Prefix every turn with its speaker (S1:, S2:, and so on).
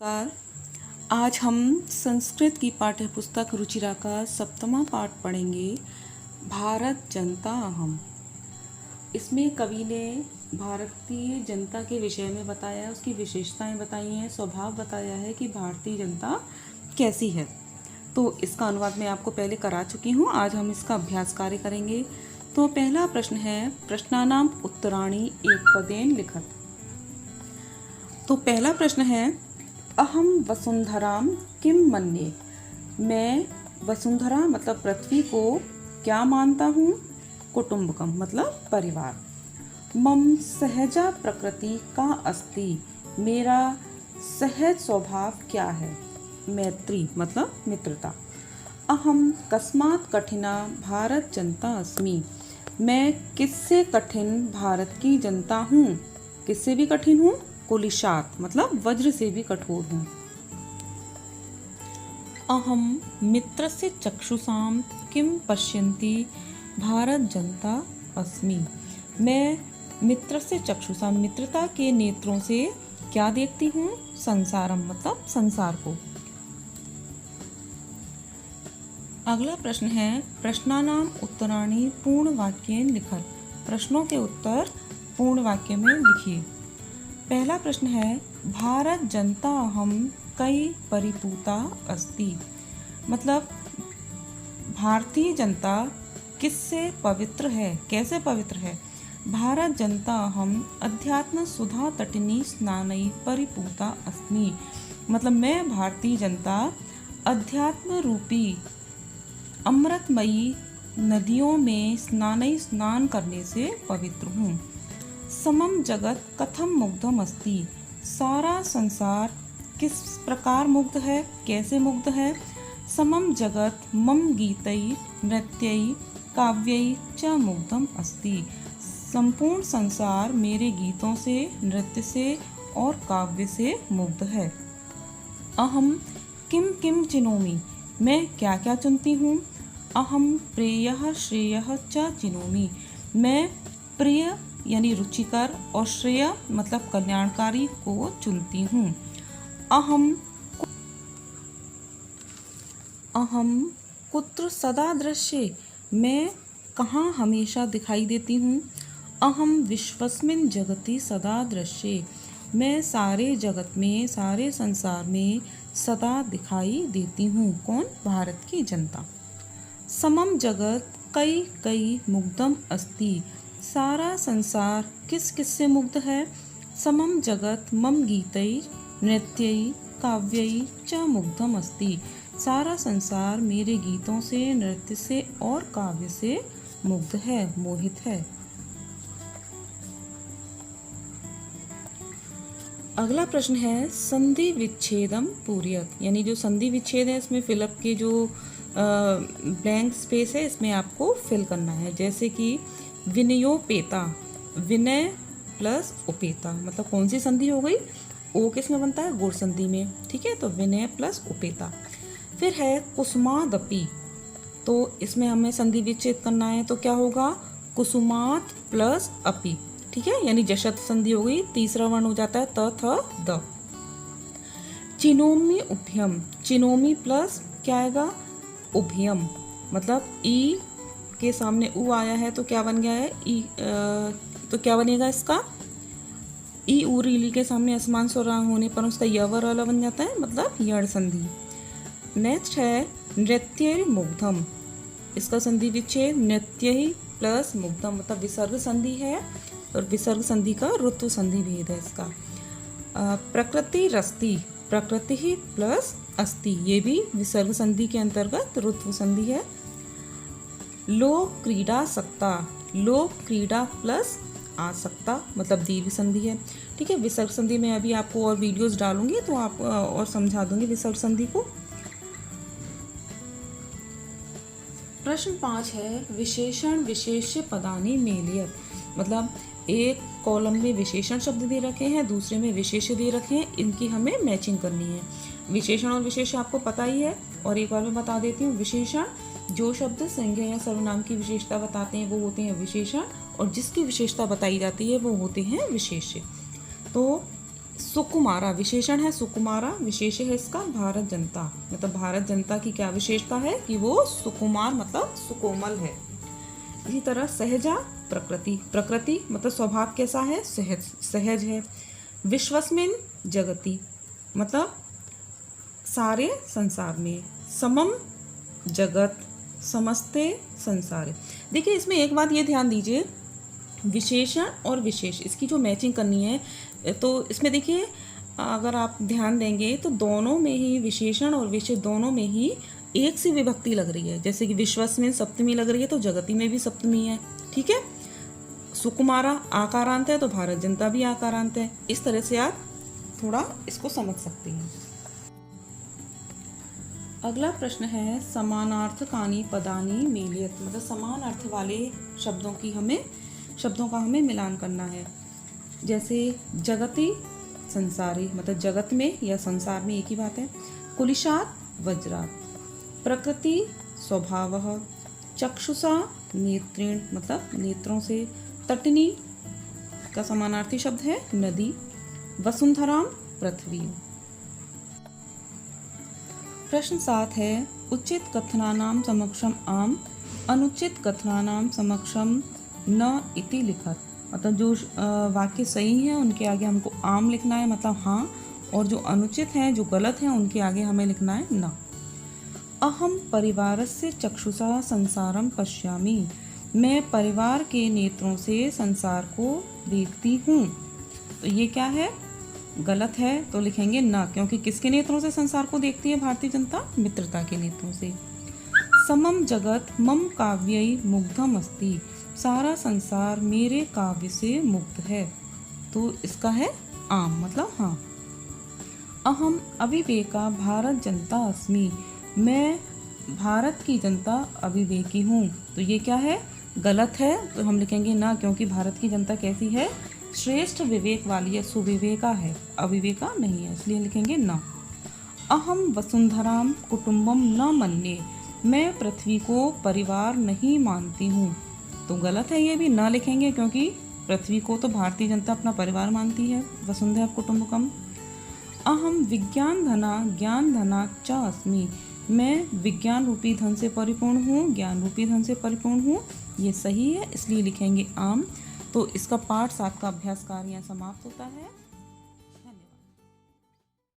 S1: नमस्कार। आज हम संस्कृत की पाठ्य पुस्तक रुचिरा का 7वां पाठ पढ़ेंगे, भारत जनता अहम। इसमें कवि ने भारतीय जनता के विषय में बताया, उसकी विशेषताएं बताई हैं, स्वभाव बताया है कि भारतीय जनता कैसी है। तो इसका अनुवाद मैं आपको पहले करा चुकी हूँ, आज हम इसका अभ्यास कार्य करेंगे। तो पहला प्रश्न है, प्रश्नानाम उत्तराणि एक पदेन लिखत। तो पहला प्रश्न है, अहम वसुंधराम किम मन्ये। मैं वसुंधरा मतलब पृथ्वी को क्या मानता हूँ? कुटुंबकम मतलब परिवार। मम सहजा प्रकृति का अस्ति। मेरा सहज स्वभाव क्या है? मैत्री मतलब मित्रता। अहम कस्मात् कठिना भारत जनता अस्मि। मैं किससे कठिन भारत की जनता हूँ? किससे भी कठिन हूँ? कुलिशात मतलब वज्र से भी कठोर हूँ। अहम मित्रस्य चक्षुषां किम पश्यन्ति भारत जनता अस्मि। मैं मित्रस्य चक्षुषां मित्रता के नेत्रों से क्या देखती हूँ? संसारम मतलब संसार को। अगला प्रश्न है, प्रश्नानाम उत्तराणि पूर्ण वाक्येन लिखत। प्रश्नों के उत्तर पूर्ण वाक्य में लिखिए। पहला प्रश्न है, भारत जनता अहम कई परिपूता अस्ति। मतलब भारतीय जनता किससे पवित्र है, कैसे पवित्र है? भारत जनता अहम अध्यात्म सुधा तटिनी स्नानई परिपूता अस्मि। मतलब मैं भारतीय जनता अध्यात्म रूपी अमृतमयी नदियों में स्नान करने से पवित्र हूँ। समम जगत कथम मुग्धम अस्ति। सारा संसार किस प्रकार मुग्ध है, कैसे मुग्ध है? समम जगत मम गीतै नृत्यै काव्यै च मुग्धम अस्ति। संपूर्ण संसार मेरे गीतों से, नृत्य से और काव्य से मुग्ध है। अहम किम किम चिनोमि। मैं क्या क्या चुनती हूँ? अहम प्रेयः श्रेयः च चिनोमि। मैं प्रिय यानी रुचिकर और श्रेय मतलब कल्याणकारी को चुनती हूँ। अहम कुत्र सदा दृश्ये। मैं कहाँ हमेशा दिखाई देती हूँ? अहम विश्वस्मिन् जगति सदा दृश्ये। मैं सारे जगत में, सारे संसार में सदा दिखाई देती हूँ। कौन? भारत की जनता। समम जगत कई कई मुग्धम अस्ति। सारा संसार किस किस से मुग्ध है? समम जगत मम गीतै नृत्यै काव्यै च मुग्धम अस्ति। सारा संसार मेरे गीतों से, नृत्य से और काव्य से मुग्ध है, मोहित है। अगला प्रश्न है, संधि विच्छेदम पूरयत। यानी जो संधि विच्छेद है इसमें फिलअप के जो ब्लैंक स्पेस है इसमें आपको फिल करना है। जैसे कि विनयोपेता, विनय प्लस उपेता मतलब कौन सी संधि हो गई? ओ किस में बनता है? गुण संधि में। ठीक है, तो विनय प्लस उपेता। फिर है कुसुमादपि। तो इसमें हमें संधि विच्छेद करना है, तो क्या होगा? कुसुमात प्लस अपि। ठीक है, यानी जशत संधि हो गई, तीसरा वर्ण हो जाता है त थ द। चिनोमी उभयम। चिनोमी प्लस क्या आएगा? उभयम मतलब ई के सामने उ आया है तो क्या बन गया है? ई तो क्या बनेगा इसका? ई उ रीली के सामने असमान स्वर होने पर उसका यवर वाला बन जाता है, मतलब यण संधि। नेक्स्ट है नृत्य मुग्धम। इसका संधि विच्छेद नृत्य ही प्लस मुग्धम मतलब विसर्ग संधि है और विसर्ग संधि का ऋतु संधि भेद है इसका। प्रकृति रस्ति। प्रकृति ही प्लस अस्ति, ये भी विसर्ग संधि के अंतर्गत ऋतु संधि है। लोक क्रीडा सक्ता। लोक क्रीडा प्लस आसक्ता मतलब दीर्घ संधि है। ठीक है, विसर्ग संधि में अभी आपको और वीडियोस डालूंगी तो आप और समझा दूंगी विसर्ग संधि को। प्रश्न 5 है, विशेषण विशेष्य पदानि मेलयत। मतलब एक कॉलम में विशेषण शब्द दे रखे हैं, दूसरे में विशेष्य दे रखे हैं, इनकी हमें मैचिंग करनी है। विशेषण और विशेष्य आपको पता ही है और एक बार मैं बता देती हूँ। विशेषण जो शब्द संज्ञा या सर्वनाम की विशेषता बताते हैं वो होते हैं विशेषण, और जिसकी विशेषता बताई जाती है वो होते हैं विशेष्य। तो सुकुमारा विशेषण है, सुकुमारा विशेष है इसका भारत जनता, मतलब भारत जनता की क्या विशेषता है कि वो सुकुमार मतलब सुकोमल है। इसी तरह सहजा प्रकृति, प्रकृति मतलब स्वभाव कैसा है, सहज सहज है। विश्वस्मिन जगति मतलब सारे संसार में। समम जगत समस्ते संसार। देखिए इसमें एक बात ये ध्यान दीजिए, विशेषण और विशेष इसकी जो मैचिंग करनी है, तो इसमें देखिए अगर आप ध्यान देंगे तो दोनों में ही विशेषण और विशेष दोनों में ही एक सी विभक्ति लग रही है। जैसे कि विश्वस में सप्तमी लग रही है तो जगती में भी सप्तमी है, ठीक है। सुकुमारा आकारांत है तो भारत जनता भी आकारांत है। इस तरह से आप थोड़ा इसको समझ सकते हैं। अगला प्रश्न है समानार्थकानि पदानि मेलयत, मतलब समान अर्थ वाले शब्दों का हमें मिलान करना है। जैसे जगति संसारी मतलब जगत में या संसार में एक ही बात है। कुलिशात वज्रात, प्रकृति स्वभावः, चक्षुषा नेत्रेण मतलब नेत्रों से। तटनी का समानार्थी शब्द है नदी। वसुंधराम पृथ्वी। प्रश्न 7 है उचित कथनानां समक्षम आम, अनुचित कथनानां समक्षम न इति लिखत, मतलब जो वाक्य सही है उनके आगे हमको आम लिखना है मतलब हाँ, और जो अनुचित हैं जो गलत हैं उनके आगे हमें लिखना है न। अहम परिवारस्य चक्षुषा संसारम पश्यामि, मैं परिवार के नेत्रों से संसार को देखती हूँ। तो ये क्या है, गलत है, तो लिखेंगे न, क्योंकि किसके नेत्रों से संसार को देखती है भारतीय जनता, मित्रता के नेत्रों से। समम जगत मम काव्यै मुग्धम अस्ति, सारा संसार मेरे काव्य से मुग्ध है। तो इसका है आम मतलब हाँ। अहम अविवेका भारत जनता अस्मि, मैं भारत की जनता अविवेकी हूँ। तो ये क्या है, गलत है, तो हम लिखेंगे ना, क्योंकि भारत की जनता कैसी है, श्रेष्ठ विवेक वाली है, सुविवेका है, अविवेका नहीं है, इसलिए लिखेंगे ना। अहम वसुंधराम कुटुंबम न मन्ये, मैं पृथ्वी को परिवार नहीं मानती हूँ। तो गलत है, ये भी ना लिखेंगे क्योंकि पृथ्वी को तो भारतीय जनता अपना परिवार मानती है, वसुंधरा कुटुंबकम। अहम विज्ञान धना ज्ञान धना च अस्मि, मैं विज्ञान रूपी धन से परिपूर्ण हूँ, ज्ञान रूपी धन से परिपूर्ण हूँ। ये सही है, इसलिए लिखेंगे आम। तो इसका पाठ 7 का अभ्यास कार्य यहाँ समाप्त होता है।